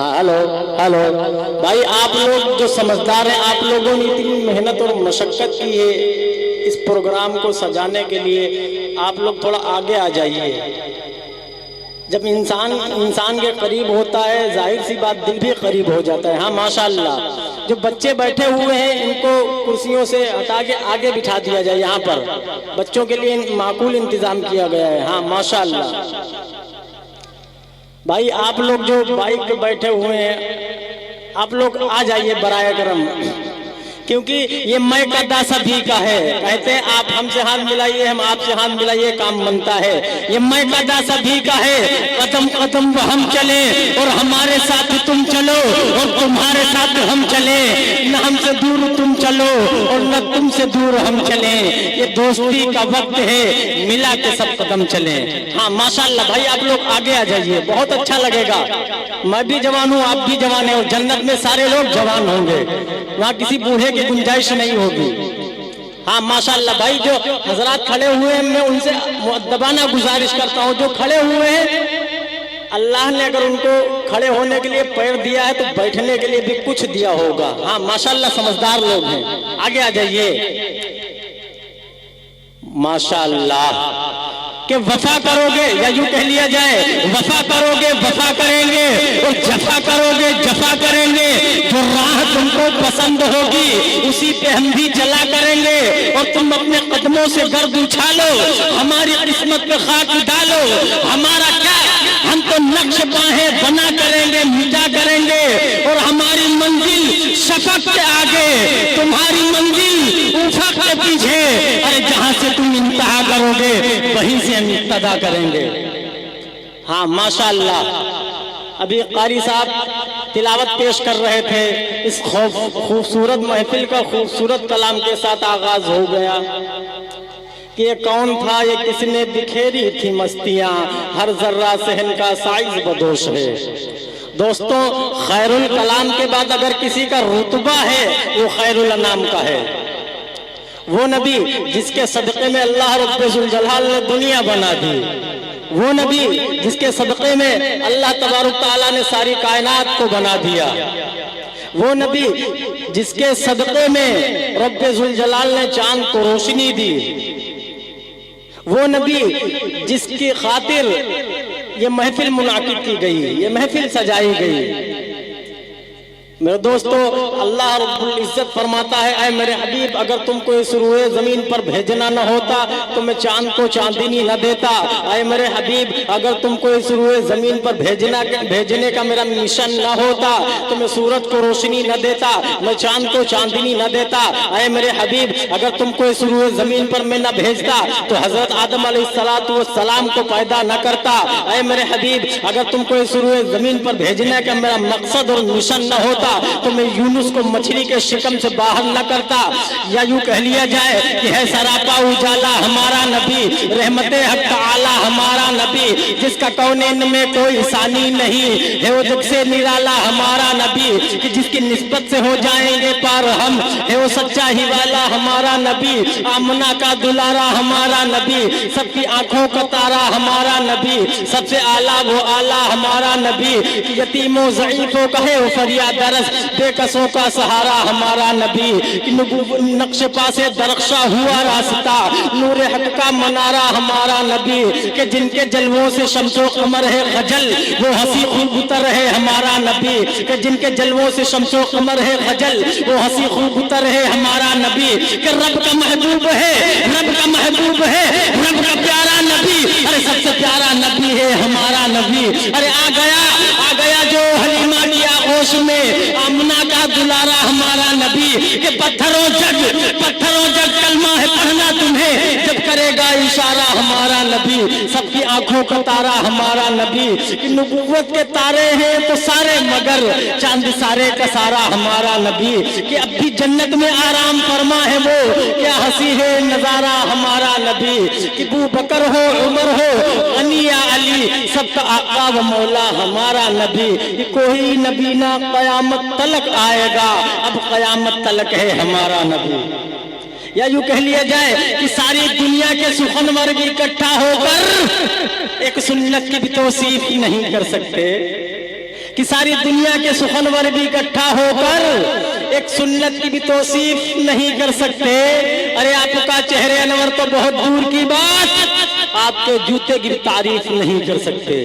ہاں hello hello بھائی، آپ لوگ جو سمجھدار ہیں، آپ لوگوں نے اتنی محنت اور مشقت کی ہے اس پروگرام کو سجانے کے لیے، آپ لوگ تھوڑا آگے آ جائیے۔ جب انسان کے قریب ہوتا ہے، ظاہر سی بات دل بھی قریب ہو جاتا ہے۔ ہاں ماشاءاللہ، جو بچے بیٹھے ہوئے ہیں ان کو کرسیوں سے ہٹا کے آگے بٹھا دیا جائے، یہاں پر بچوں کے لیے معقول انتظام کیا گیا ہے۔ ہاں ماشاءاللہ بھائی، آپ لوگ جو بائک پہ بیٹھے ہوئے ہیں، آپ لوگ آ جائیے برائے کرم، کیونکہ یہ میں کا دا سبھی کا ہے۔ کہتے ہیں آپ ہم سے ہاتھ ملائیے، ہم آپ سے ہاتھ ملائیے، کام بنتا ہے۔ یہ میں کا دا سبھی کا ہے، قدم قدم وہ ہم چلے اور ہمارے ساتھ تم چلو اور تمہارے ساتھ ہم چلے، نہ ہم سے دور تم چلو اور نہ تم سے دور ہم چلیں۔ یہ دوستی کا وقت ہے، ملا کے سب قدم چلیں۔ ہاں ماشاءاللہ بھائی، آپ لوگ آگے آ جائیے، بہت اچھا لگے گا۔ میں بھی جوان ہوں، آپ بھی جوان ہیں، اور جنت میں سارے لوگ جوان ہوں گے، وہاں کسی بوڑھے کی گنجائش نہیں ہوگی۔ ہاں ماشاءاللہ بھائی، جو حضرات کھڑے ہوئے ہیں میں ان سے مؤدبانہ گزارش کرتا ہوں، جو کھڑے ہوئے ہیں اللہ نے اگر ان کو کھڑے ہونے کے لیے پیر دیا ہے تو بیٹھنے کے لیے بھی کچھ دیا ہوگا۔ ہاں ماشاءاللہ سمجھدار لوگ ہیں، آگے آ جائیے۔ ماشاءاللہ کہ وفا کرو گے، یا یوں کہہ لیا جائے وفا کرو گے وفا کریں گے، اور جفا کرو گے جفا کریں گے۔ جو راہ تم کو پسند ہوگی اسی پہ ہم بھی چلا کریں گے، اور تم اپنے قدموں سے گرد اچھالو، ہماری قسمت پہ خاک ڈالو۔ ہمارا کیا، ہم تو نقش باہیں بنا کریں گے، مٹا کریں گے، اور ہماری منزل شفق کے آگے، تمہاری منزل افق کے پیچھے۔ ارے جہاں سے تم انتہا کرو گے وہیں سے ہم ابتدا کریں گے۔ ہاں ماشاءاللہ، ابھی قاری صاحب تلاوت پیش کر رہے تھے، اس خوبصورت محفل کا خوبصورت کلام کے ساتھ آغاز ہو گیا کہ یہ کون تھا، یہ کس نے بکھیری تھی مستیاں، ہر ذرہ صحن کا سائز بدوش ہے۔ دوستوں، خیر الکلام کے بعد اگر کسی کا رتبہ ہے وہ خیر الانام کا ہے۔ وہ نبی جس کے صدقے میں اللہ رب ذوالجلال نے دنیا بنا دی، وہ نبی جس کے صدقے میں اللہ تبارک تعالیٰ نے ساری کائنات کو بنا دیا، وہ نبی جس کے صدقے میں رب ذوالجلال نے چاند کو روشنی دی، وہ نبی جس کی خاطر یہ محفل منعقد کی گئی، یہ محفل سجائی گئی۔ میرے دوستو، اللہ رب العزت فرماتا ہے، اے میرے حبیب، اگر تم کو اس روئے زمین پر بھیجنا نہ ہوتا تو میں چاند کو چاندنی نہ دیتا۔ اے میرے حبیب، اگر تم کو اس روئے زمین پر بھیجنے کا میرا مشن نہ ہوتا تو میں سورج کو روشنی نہ دیتا، میں چاند کو چاندنی نہ دیتا۔ اے میرے حبیب، اگر تم کو اس روئے زمین پر میں نہ بھیجتا تو حضرت آدم علیہ السلام کو پیدا نہ کرتا۔ اے میرے حبیب، اگر تم کو اس روئے زمین پر بھیجنے کا میرا مقصد اور مشن نہ ہوتا تو میں یونس کو مچھلی کے شکم سے باہر نہ کرتا۔ یا یوں کہہ لیا جائے کہ ہے سراپا اجالا ہمارا نبی، رحمت حق تعالی ہمارا نبی، جس کا کونین میں کوئی ثانی نہیں ہے، وہ جگ سے نرالا ہمارا نبی، کہ جس کی نسبت سے ہو جائیں گے پار ہم، ہے وہ سچا ہی والا ہمارا نبی، آمنہ کا دلارا ہمارا نبی، سب کی آنکھوں کا تارا ہمارا نبی، سب سے اعلیٰ وہ اعلیٰ ہمارا نبی، کہ یتیموں ضعیفوں کا ہے وہ فریاد رس، بے کسوں کا سہارا ہمارا نبی، کہ نقش پاس درخشاں ہوا راستہ، نور حق کا منارہ ہمارا نبی، کہ جن کے جلووں سے شمس و قمر ہے خجل وہ ہنسی خوب اتر ہے ہمارا نبی، کہ جن کے جلووں سے شمس و قمر ہے خجل وہ ہنسی خوب اتر ہے ہمارا نبی، کہ رب کا محبوب ہے، رب کا محبوب ہے، رب کا پیارا نبی، ارے سب سے پیارا نبی ہے ہمارا نبی۔ ارے آ گیا جو حلیمہ کی آغوش میں، آمنہ کا دلارا ہمارا نبی، کہ پتھروں جگ کلمہ ہے پڑھنا تمہیں جب کرے گا اشارہ ہمارا نبی، سب کی آنکھوں کا تارا ہمارا نبی، کہ نبوت کے تارے ہیں تو سارے مگر چاند سارے کا سارا ہمارا نبی، کہ اب بھی جنت میں آرام فرما ہے وہ، کیا ہنسی ہے نظارہ ہمارا نبی، کہ ابو بکر ہو عمر ہو غنی یا علی سب کا آقا و مولا ہمارا نبی، کہ کوئی نبی نہ قیامت تلک آئے گا، اب قیامت تلک ہے ہمارا نبی۔ یا یوں کہہ لیا جائے کہ ساری دنیا کے سخن ورگ اکٹھا ہو کر ایک سنت کی بھی توصیف ہی نہیں کر سکتے، کہ ساری دنیا کے سخنور بھی اکٹھا ہو کر ایک سنت کی بھی توصیف نہیں کر سکتے. ارے آپ کا چہرے انور تو بہت دور کی بات، آپ کے جوتے کی بھی تعریف نہیں کر سکتے.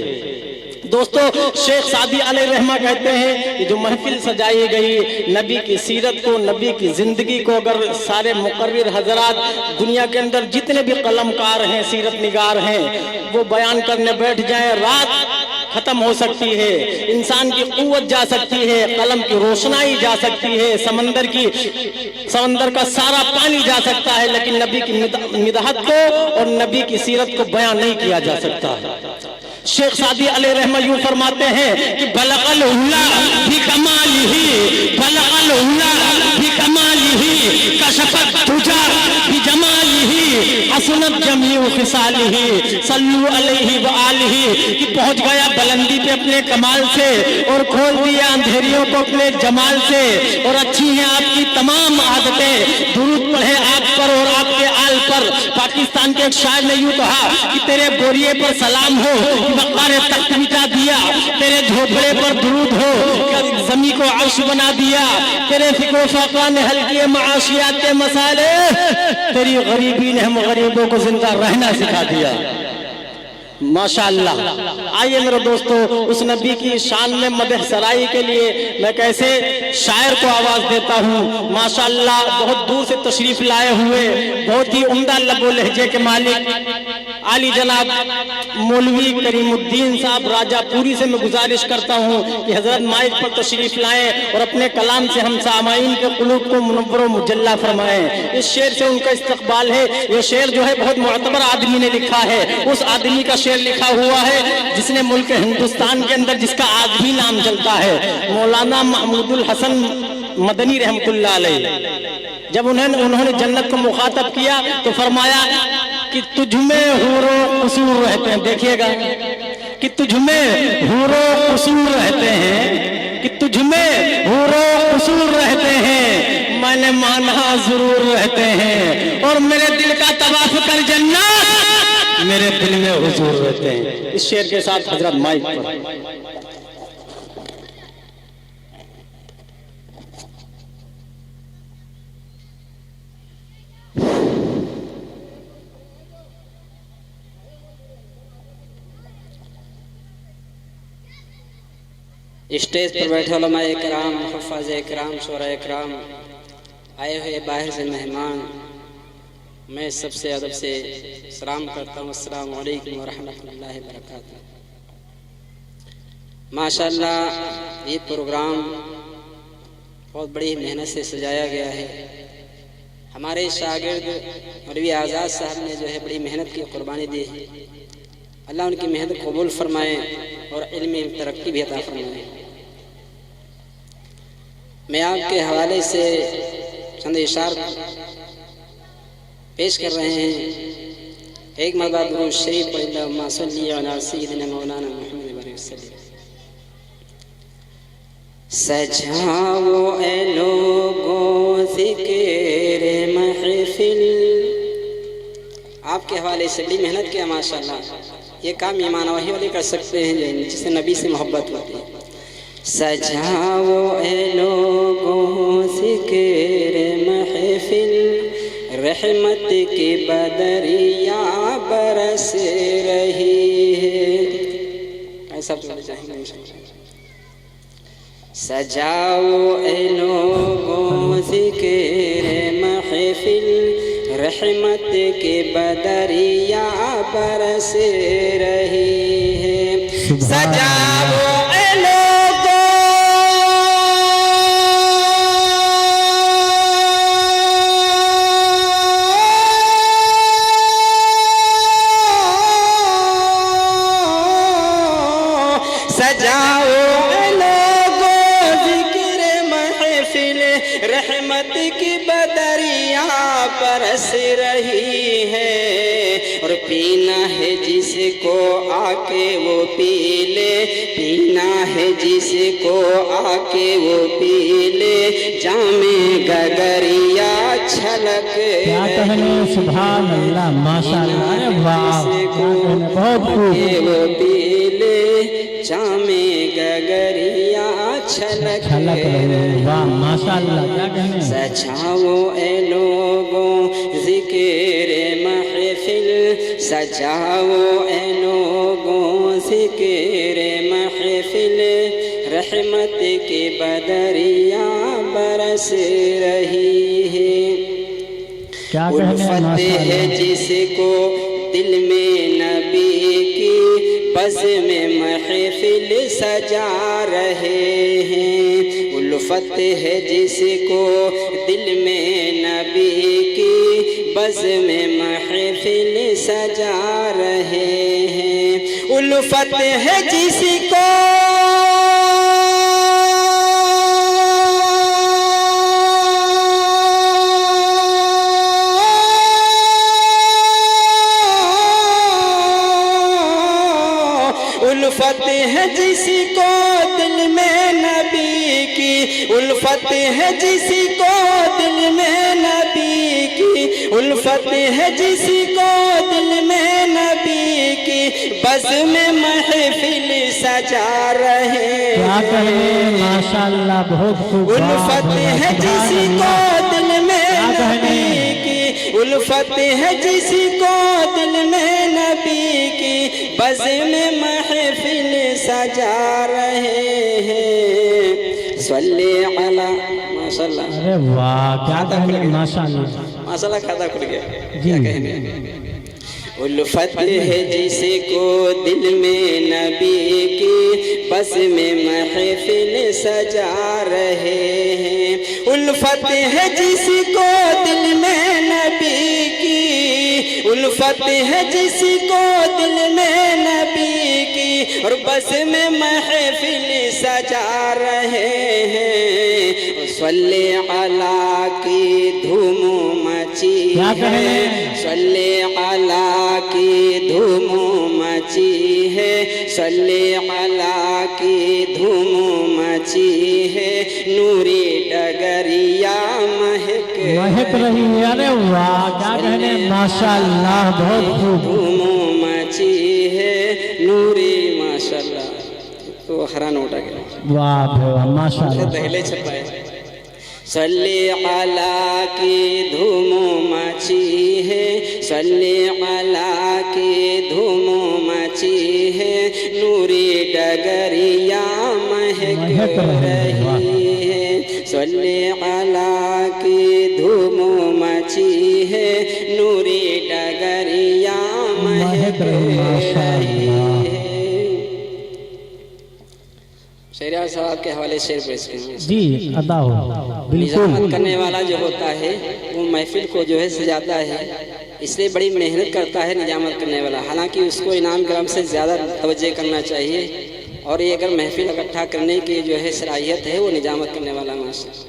دوستو، شیخ سعدی علیہ رحمہ کہتے ہیں کہ جو محفل سجائی گئی نبی کی سیرت کو، نبی کی زندگی کو اگر سارے مقرر حضرات دنیا کے اندر جتنے بھی قلم کار ہیں، سیرت نگار ہیں، وہ بیان کرنے بیٹھ جائیں، رات ختم ہو سکتی ہے، انسان کی قوت جا سکتی ہے، قلم کی روشنائی جا سکتی ہے، سمندر کا سارا پانی جا سکتا ہے، لیکن نبی کی مدحت کو اور نبی کی سیرت کو بیان نہیں کیا جا سکتا. شیخ سعدی علیہ رحمہ یوں فرماتے ہیں کہ بلغ العلا بکمالہ، بلغ العلا بکمالہ، کشف الدجی بجمالہ، حسنت جمیع خصالہ، صلو علیہ وآلہ، کہ پہنچ گیا بلندی پہ اپنے کمال سے اور کھول دیا اندھیریوں کو اپنے جمال سے، اور اچھی ہیں آپ کی تمام عادتیں، درود پڑھے آپ پر اور آپ کے آل پر. پاکستان کے ایک شاعر نے یوں کہا کہ تیرے بوریے پر سلام ہو، وقار تخت مٹا دیا، تیرے جھوپڑے پر درود ہو، زمین کو عرش بنا دیا، تیرے فکر و فاقہ نے حل کیے معاشیات کے مسائل، تیری غریبی نے ہم غریبوں کو زندہ رہنا سکھا دیا. ماشاءاللہ. آئیے میرے دوستو، اس نبی کی شان میں مدح سرائی کے لیے میں کیسے شاعر کو آواز دیتا ہوں. ماشاءاللہ بہت دور سے تشریف لائے ہوئے بہت ہی عمدہ لب و لہجے کے مالک عالی جناب مولوی کریم الدین صاحب راجہ پوری سے میں گزارش کرتا ہوں کہ حضرت مائک پر تشریف لائیں اور اپنے کلام سے ہم سامعین کے قلوب کو منور و مجلہ فرمائیں. اس شعر سے ان کا استقبال ہے. یہ شعر جو ہے بہت معتبر آدمی نے لکھا ہے. اس آدمی کا شعر لکھا ہوا ہے جس نے ملک ہندوستان کے اندر جس کا آج بھی نام چلتا ہے، مولانا محمود الحسن مدنی رحمت اللہ علیہ. جب انہوں نے جنت کو مخاطب کیا تو فرمایا کہ تجھ میں حور و قصور رہتے ہیں. دیکھیے گا کہ تجھ میں حور و قصور رہتے ہیں، کہ تجھ میں حور و قصور رہتے ہیں، میں نے مانا ضرور رہتے ہیں، اور میرے دل کا طواف کر جنت میرے دل میں حضور رہتے ہیں. اس شعر کے ساتھ حضرت مائک پر. اسٹیج پر بیٹھے علماء کرام، حفاظ کرام، شعراء کرام، آئے ہوئے باہر سے مہمان، میں سب سے ادب سے سلام کرتا ہوں. السلام علیکم ورحمۃ اللہ وبرکاتہ. ماشاءاللہ یہ پروگرام بہت بڑی محنت سے سجایا گیا ہے. ہمارے شاگرد مولوی آزاد صاحب نے جو ہے بڑی محنت کی قربانی دی ہے. اللہ ان کی محنت قبول فرمائے اور علم ترقی بھی عطا فرمائے. میں آپ کے حوالے سے چند اشعار پیش کر رہے ہیں. ایک مرتبہ درود شریف پڑھ اللہم صلی علی سیدنا مولانا محمد وسلم. سجاؤ اے لوگوں ذکر محفل. آپ کے حوالے سے بڑی محنت کیا ماشاءاللہ. یہ کام ایمان وحی والے کر سکتے ہیں جس سے نبی سے محبت ہوتی ہے. سجاؤ اے لوگوں ذکر محفل، رحمت کی بدریاں برس رہی ہے. ایسا چلے جائیں گے انشاءاللہ. سجاؤ اے لوگوں ذکر محفل، رحمت کی بدریاں برس رہی ہے. سجاؤ رحمت کی بدریاں برس رہی ہے، اور پینا ہے جس کو آ کے وہ پی لے، پینا ہے جس کو آ کے وہ پی لے، جام گگریا چھلک کیا کہنے، سبحان اللہ، ماشاء اللہ، ارے واہ، بہت خوب، وہ پی لے، جام گگریا چھلک واہ ماشاء اللہ، کیا کہنے، سجاؤ اے لوگوں ذکر محفل، سجاؤ اے لوگوں ذکر محفل، رحمت کی بدریاں برس رہی ہے، الفت ہے جس کو دل میں نبی کی بزم محفل سجا رہے ہیں، الفت ہے جس کو دل میں نبی کی بزم محفل سجا رہے ہیں، الفت ہے جس کو الفت ہے جس کو دل میں نبی کی، الفت ہے جس کو دل میں نبی کی، الفت ہے جس کو دل میں نبی کی بزم محفل سجا رہے ہیں، ماشاءاللہ بہت خوب، الفت ہے جس کو دل میں نبی کی، الفت ہے جس کو دل میں نبی کی بزم محفل سجا رہے ہیں، صلی علی ماشاءاللہ، ارے واہ، کیا کہنے، ماشاءاللہ، ماشاءاللہ، کھاتا کھل گیا، جی، الفت ہے جس کو دل میں نبی کی بزم محفل سجا رہے ہیں، الفت ہے جس کو دل میں نبی کی، الفت ہے جس کو دل میں نبی کی اور بزم محفل سجا رہے ہیں، صلی علی کی دھوم مچی ہے، صلی علی کی دھوم مچی ہے، صلی علی کی دھوم مچی ہے، نوری ڈگریا مہک رہی ہے، ارے واہ، کیا کہنے، ماشاءاللہ بہت خوب، دھوم مچی ہے، نوری ماشاءاللہ، تو حیران اٹھا گیا، واہ ماشاءاللہ، دہلے چھپائے، صلی علی کی دھوم مچی ہے، صلی علی کی دھوم مچی ہے، نوری ڈگریا مہک رہی ہے، صلی علی کی دھوم مچی ہے، نوری ڈگریا مہک رہی ہے۔ شہریار صاحب کے حوالے شعر پیش کریں، جی ادا ہو، نظامت کرنے والا جو ہوتا ہے وہ محفل کو جو ہے سجاتا ہے، اس لیے بڑی محنت کرتا ہے نظامت کرنے والا، حالانکہ اس کو انعام کرام سے زیادہ توجہ کرنا چاہیے، اور یہ اگر محفل اکٹھا کرنے کی جو ہے صلاحیت ہے وہ نظامت کرنے والا ماشاء اللہ۔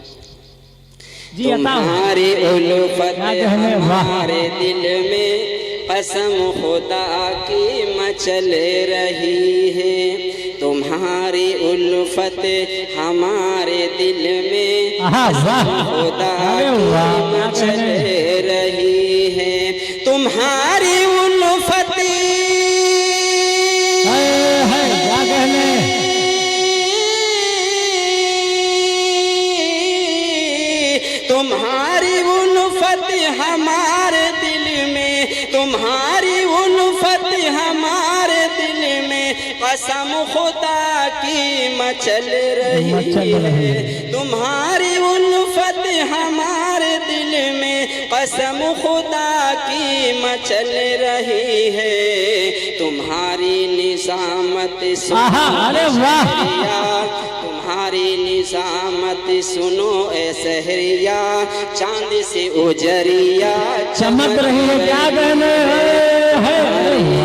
تمہاری الفت ہمارے دل میں قسم خدا کی مچل رہی ہے، تمہاری الفت ہمارے دل میں قسم خدا کی مچل رہی ہے، تمہاری الفت تمہاری الفت ہمارے دل میں، تمہاری الفت ہمارے دل میں قسم خدا کی مچل رہی ہے، تمہاری الفت ہمارے دل میں قسم خدا کی مچل رہی ہے، تمہاری نظامت تمہاری نظامت سنو اے سحریا، چاند سے اجریا چمک رہی ہے، کیا کہنے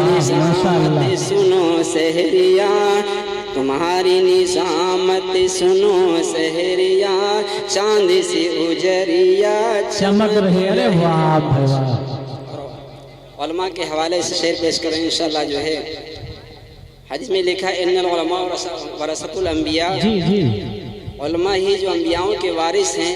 نظامت سنو سحریا، تمہاری نظامت سنو سحریا، چاند سے اجریا چمک رہی ہے، علماء کے حوالے سے شعر پیش کریں انشاءاللہ جو ہے. حدیث میں لکھا ہے ان العلماء ورثۃ الانبیاء، علماء ہی جو انبیاءوں کے وارث ہیں.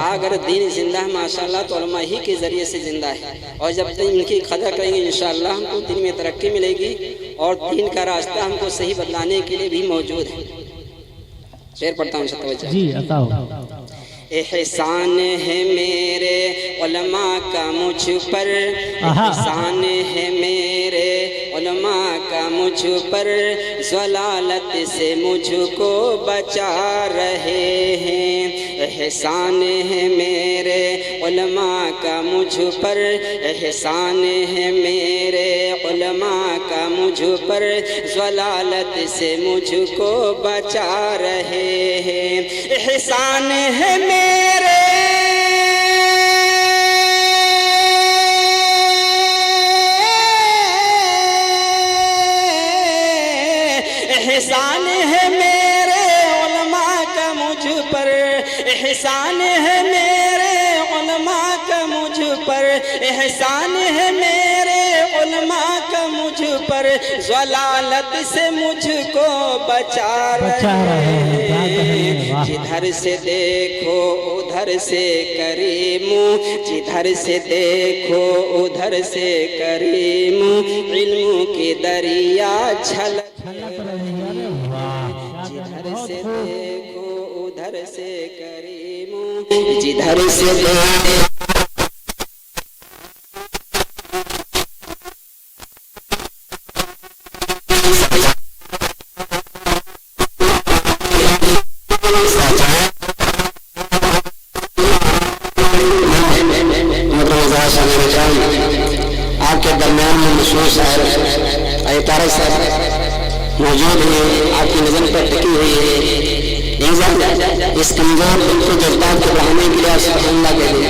اگر دین زندہ ہے ماشاءاللہ تو علماء ہی کے ذریعے سے زندہ ہے، اور جب تک ان کی قدر کریں گے انشاءاللہ ہم کو دین میں ترقی ملے گی، اور دین کا راستہ ہم کو صحیح بتلانے کے لیے بھی موجود ہے. شعر پڑھتا ہوں توجہ. جی عطا ہو. احسان ہے میرے علماء کا مجھ پر، احسان ہے میرے علماء کا مجھ پر، ضلالت سے مجھ کو بچا رہے ہیں. احسان ہے میرے علماء کا مجھ پر، احسان ہے میرے علماء کا مجھ پر، ضلالت سے مجھ کو بچا رہے ہیں. احسان ہے میرے احسان ہے میرے علماء کا مجھ پر، احسان ہے میرے علماء کا مجھ پر، احسان ہے میرے علماء کا مجھ پر، ضلالت سے مجھ کو بچا رہے ہیں. جدھر سے دیکھو ادھر سے کریم، جدھر سے دیکھو ادھر سے کریم، علم کی دریا چھلک رہے. جدھر سے دیکھو ادھر سے کریم، جدھر سے دیکھو آپ کے درمیان میں مشہور شاعر ایتارہ صاحب موجود ہیں، آپ کی نظر پر ٹکی ہوئی ہے. اس کمزور دل کو جذبات کو بڑھانے کے لیے آپ سبحان اللہ کہہ دیں.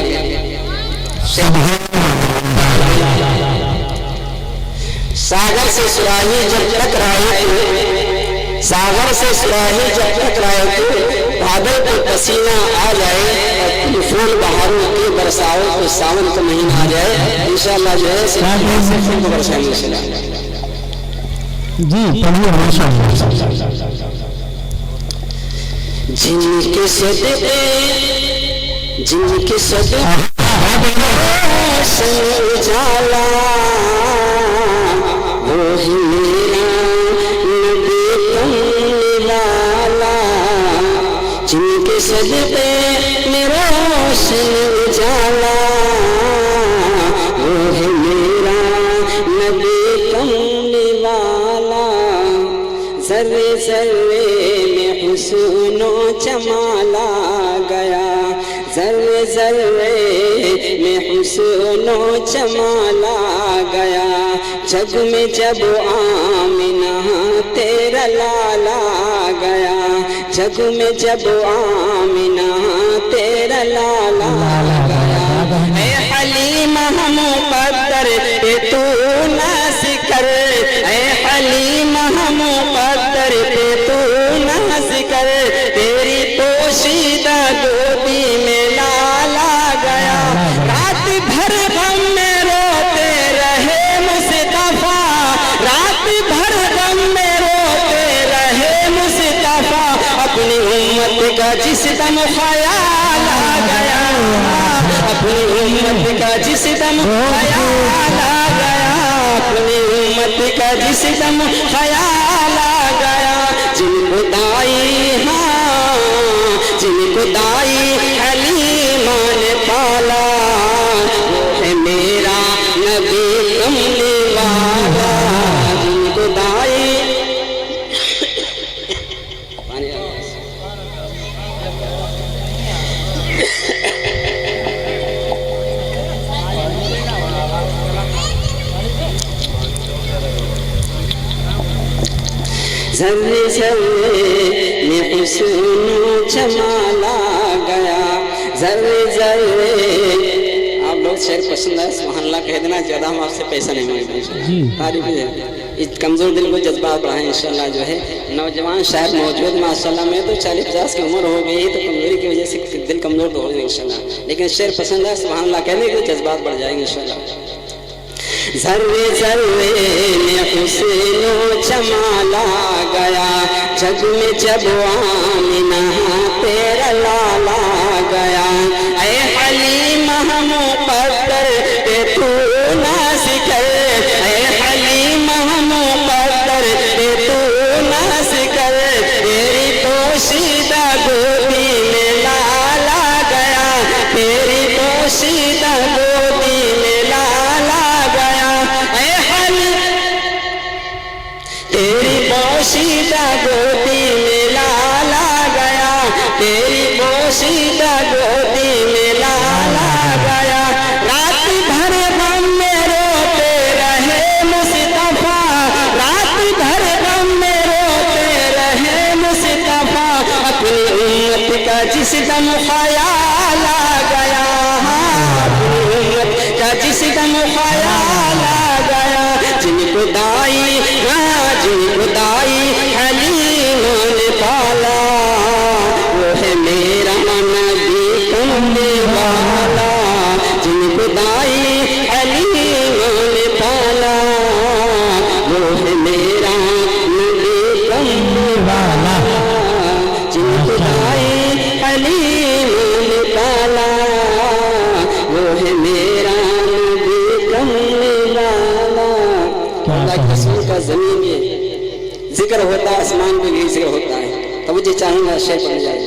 ساگر سے سراہی جب ٹکرائے تو، ساگر سے سراہی جب ٹکرائے تو، بادل کو پسینہ آ جائے، اور پھول بہاروں کے برساؤ تو ساون کا مہینہ آ جائے. انشاءاللہ جو ہے سے پھول کو برسائیں گے. جی پڑھیے ماشاءاللہ. جن کے صدقے، جن کے صدقے اجالا، وہ ہی میرا نبی کملی والا. جن کے صدقے میرا روشن اجالا، وہ ہے میرا نبی کملی والا. ذرے ذرے میں حسن و جمال آ گیا، ذرے ذرے میں حسن و جمال آ گیا. جگ میں جب آمنہ تیرا لالا آ گیا، جگ میں جب آمنہ تیرا لالا آ گیا. اے حلیم ہم مقدر اے تو ناز کر، اے حلیم ہم مقدر اے تو ناز کر. تیری پوشیدہ گودی میں لالا گیا، رات بھر غم میں روتے رہے مصطفیٰ، رات بھر غم میں روتے رہے مصطفیٰ. اپنی امت کا جس دم خیال آ گیا، اپنی امت کا جس دم خیال آ گیا، اپنی امت کا جس دم خیال آ گیا. جن کو دائی، ہاں جن کو دائی حلیمہ نے پالا، وہ ہے میرا نبی کملی والا. جن کو دائی ذرے ذرے میں حسن و جمال آ گیا، ذرے ذرے. آپ لوگ شعر پسند ہے سبحان اللہ کہہ دینا، زیادہ ہم آپ سے پیسہ نہیں مانگتے. تعریف ہے اس کمزور دل کو جذبات بڑھائیں انشاءاللہ. جو ہے نوجوان شاعر موجود ماشاءاللہ. میں تو 40-50 کی عمر ہو گئی تو کمزوری کی وجہ سے دل کمزور تو ہو گئی انشاءاللہ، لیکن شعر پسند ہے سبحان اللہ کہنے کے جذبات بڑھ جائیں گے انشاءاللہ. ذرے ذرے میں حسن و جمال آ گیا، جگ میں جب آمنہ تیرا لالا گیا، اے حلیم ہم مقدر پہ تو ناز کر، اے حلیم ہم مقدر پہ تو ناز کر، تیری پوشیدہ گودی میں لالا گیا، تیری پوشیدہ گودی میں لالا گیا، اے تیری پوشیدہ گودی میں لالا گیا، تیری پوشیدہ گودی میں لالا گیا، رات بھر غم میں روتے رہے مصطفیٰ، رات بھر غم میں روتے رہے مصطفیٰ، اپنی امت کا جس دم خیال آ گیا، اپنی امت کا جس دم خیال آ گیا، جن کو دائی جن کو دائی حلیم نے پالا، وہ ہے میرا نبی کملی والا، جن کو دائی حلیم نے پالا، وہ ہے میرا نبی کملی والا، جن کو دائی حلیم نے پالا، وہ ہے میرا نبی کملی والا۔ اللہ کی رسول کا زمین میں ذکر ہوتا ہے، آسمان میں بھی ذکر ہوتا ہے، توجہ چاہوں گا شیخ بن جائے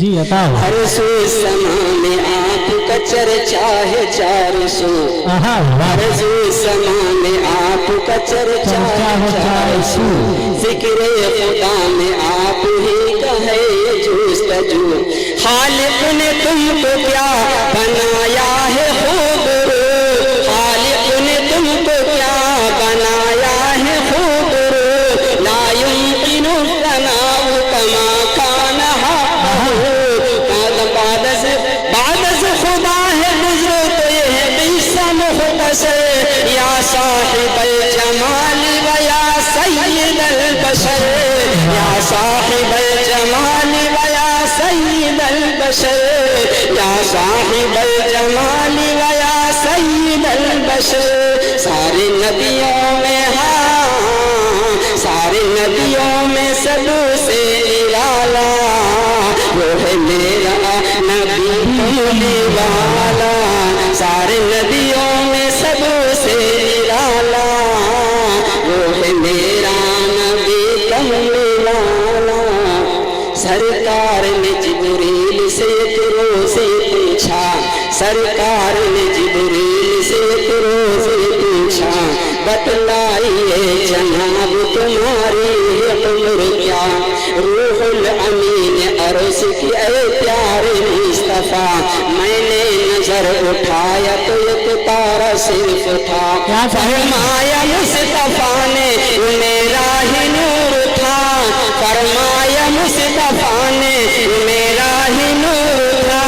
جی عطا ہو ہر سو سما میں آپ کا چرچا ہے، چار سو ہر سو سما میں آپ کا چرچا ہے، چار سو ذکر خدا میں آپ ہی کا ہے جستجو، خالق نے تم کو کیا بنایا ہے خوب رو، خالق نے تم کو کیا بنایا ہے خوب رو، لا يمكن الثناء كما كان حقه، بعد سے خدا ہے گزرو تو یہ ہے قصہ مختصر، یا صاحب الجمال و یا سید البشر، یا صاحب الجمال و یا سید البشر، یا صاحب الجمال و یا سید البشر، سارے نبیوں میں سارے نبیوں میں سب سے نرالا، وہ ہے میرا نبی کملی والا، سارے نبیوں میں سب سے نرالا، وہ ہے میرا نبی کملی والا، سرکار نے جبریل سے ایک روز پوچھا، سرکار نے جبریل سے ایک روز پوچھا، بتلائیے جناب تمہاری عمر کیا، روح الامین عرض کی اے پیارے مصطفیٰ، میں نے نظر اٹھایا تو ایک تارا صرف تھا، فرمایا مصطفیٰ نے میرا ہی نور تھا، فرمایا مصطفیٰ نے میرا ہی نور تھا،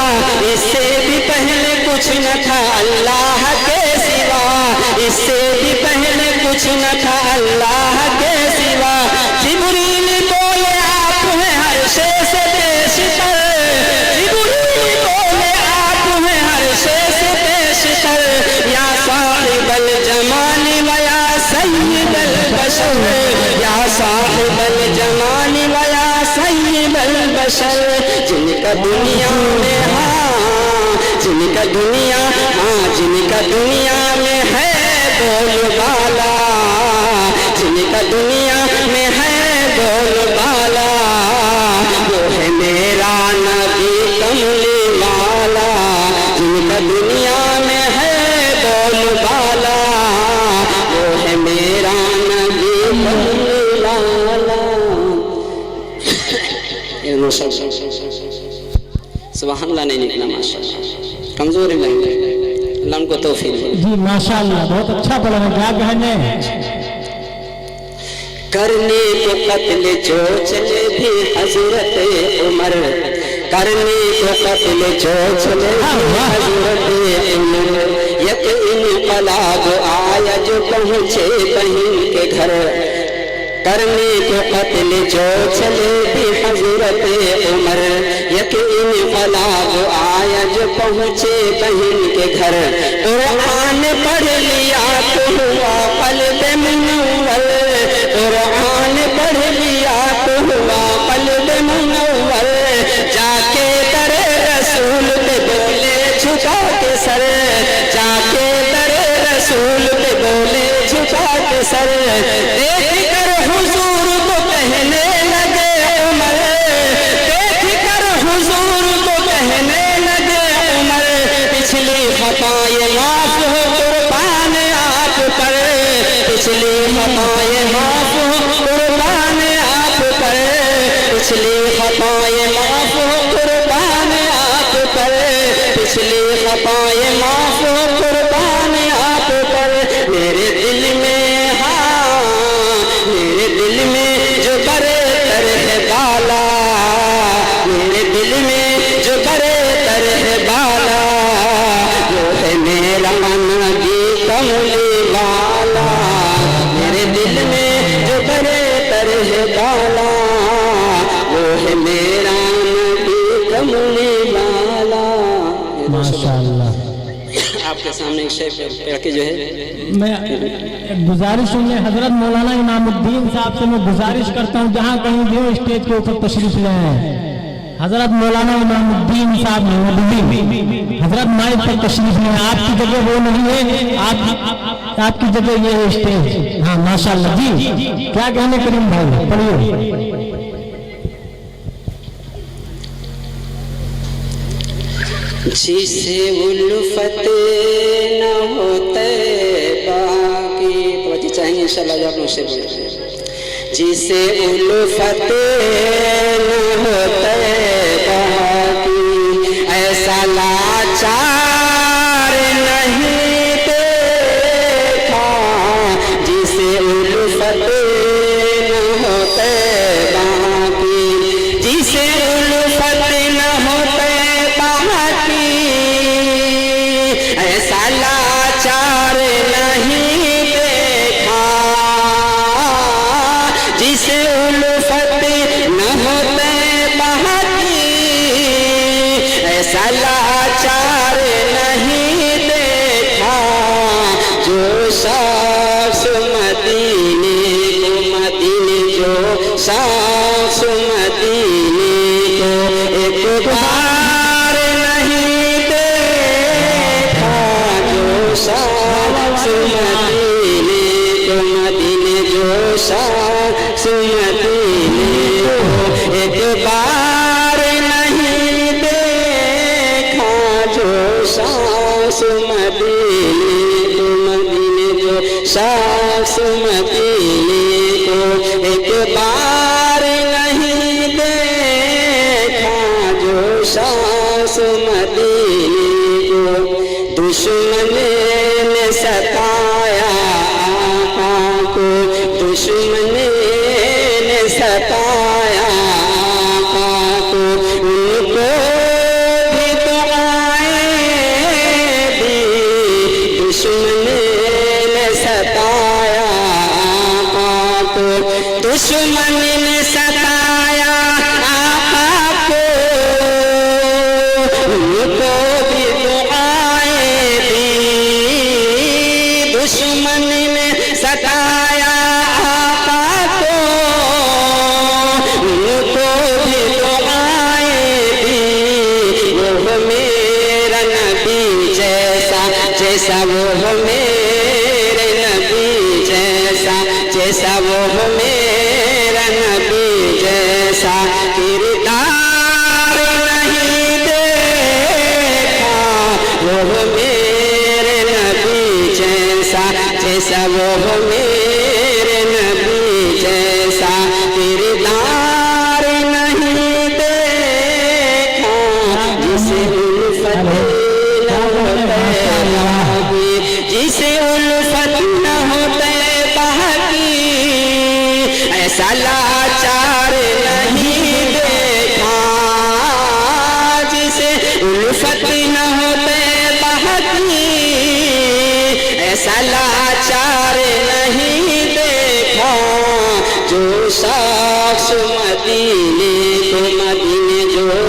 اس سے بھی پہلے کچھ نہ تھا اللہ کے سوا، اس سے بھی پہلے کچھ نہ تھا اللہ کے سوا، جبریل بولے آپ ہیں ہر شے سے بیشتر، جبریل بولے آپ ہیں ہر شے سے بیشتر، یا صاحب الجمال و یا سید البشر، یا صاحب الجمال و یا سید البشر، جن کا دنیا میں جن کا دنیا میں ہے بول بالا، جن کا دنیا میں ہے بول بالا، وہ ہے میرا نبی کملی والا، جن کا دنیا میں ہے بول بالا، وہ ہے میرا نبی کملی والا۔ سبحان اللہ نہیں نکلا ماشاءاللہ، کمزور لگ گئے، اللہ ان کو توفیق دے۔ جی ماشاءاللہ بہت اچھا پڑھا ہے، کیا کہنے کرنے کو قتل جو چلے بھی حضرت عمر، کرنے کو قتل جو چلے بھی حضرت عمر، یک انقلاب آیا جو پہنچے بہن کے گھر، کرنے کو قتل جو چلے بھی حضرت عمر، یک کہ انقلاب آیا جو پہنچے بہن کے گھر قرآن پڑھ لیا تو ہوا قلب منور قرآن پڑھ لیا تو ہوا قلب منور جا کے در رسول پہ بولے جھکا کے سر جا کے در رسول پہ بولے جھکا کے سر دیکھ کر حضور کو کہنے لگے عمر دیکھ کر حضور کو کہنے لگے عمر پچھلی خطائیں معاف ہو قربان آپ پر پچھلی خطائیں معاف ہو قربان آپ پر پچھلی خطائیں معاف ہو قربان آپ پر پچھلی خطائیں معاف ہو قربان آپ پر میرے دل میں میرے دل میں جو برے تر ہے بالا میرے دل میں جو برے تر ہے بالا وہ ہے میرا نبی کملی والا میرے دل میں جو برے تر ہے بالا وہ ہے میرا نبی کملی والا ماشاءاللہ. آپ کے سامنے ایک شعر پڑھ کے جو ہے میں گزارش ہوں حضرت مولانا امام الدین صاحب سے میں گزارش کرتا ہوں جہاں کہیں بھی ہو اسٹیج کے اوپر تشریف لے آئیں. حضرت مولانا امام الدین صاحب ندوی حضرت مائک پر تشریف لے آئیں. آپ کی جگہ وہ نہیں ہے آپ کی جگہ یہ ہے اسٹیج. ہاں ماشاءاللہ. جی کیا کہنے کریم بھائی پڑھیے. جسے الفت نہ ہوتے باقی توجہ چاہیں گے انشاءاللہ آپ لوگ سے بولیں جسے الفت نہ ہوتے باقی ایسا لاچار نہیں دیکھا جسے الفت نہ ہوتے باقی جسے الفت نہ ہوتے ایسا لاچار نہیں دیکھا جسے الفت نہ ہوتے باقی ایسا لاچار نہیں دیکھا جو شخص مدینے جو شخص مدینے کو ایک بار نہیں دیکھا جو شخص مدینے کو مدینے جو شخص مدینے کو ایک بار نہیں دیکھا جو شخص مدینے کو مدینے جو شخص مدینے کو ایک بار نہیں دیکھا جو شخص مدینے کو دشمن نے ستایا آقا کو دشمن نے ستایا آقا کو ان کو بھی دعائیں دی دشمن نے ستایا آقا کو دشمن نے ستایا آقا کو ان کو بھی دعائیں دی دشمن نے ستایا آقا کو ان کو بھی دعائیں دی وہ میرا نبی جیسا جیسا وہ میرے نبی جیسا جیسا وہ میرا نبی جیسا کردار نہیں دیکھا وہ میرے نبی جیسا جیسا وہ میرے نبی جیسا کردار نہیں دیکھا جسے الفت نہ ہوتے جسے الفت نہ ہوتے باقی ایسا لاچار نہیں دیکھا جسے الفت نہ ہوتے باقی ایسا لاچار نہیں دیکھا جو شخص مدینے کو مدینے جو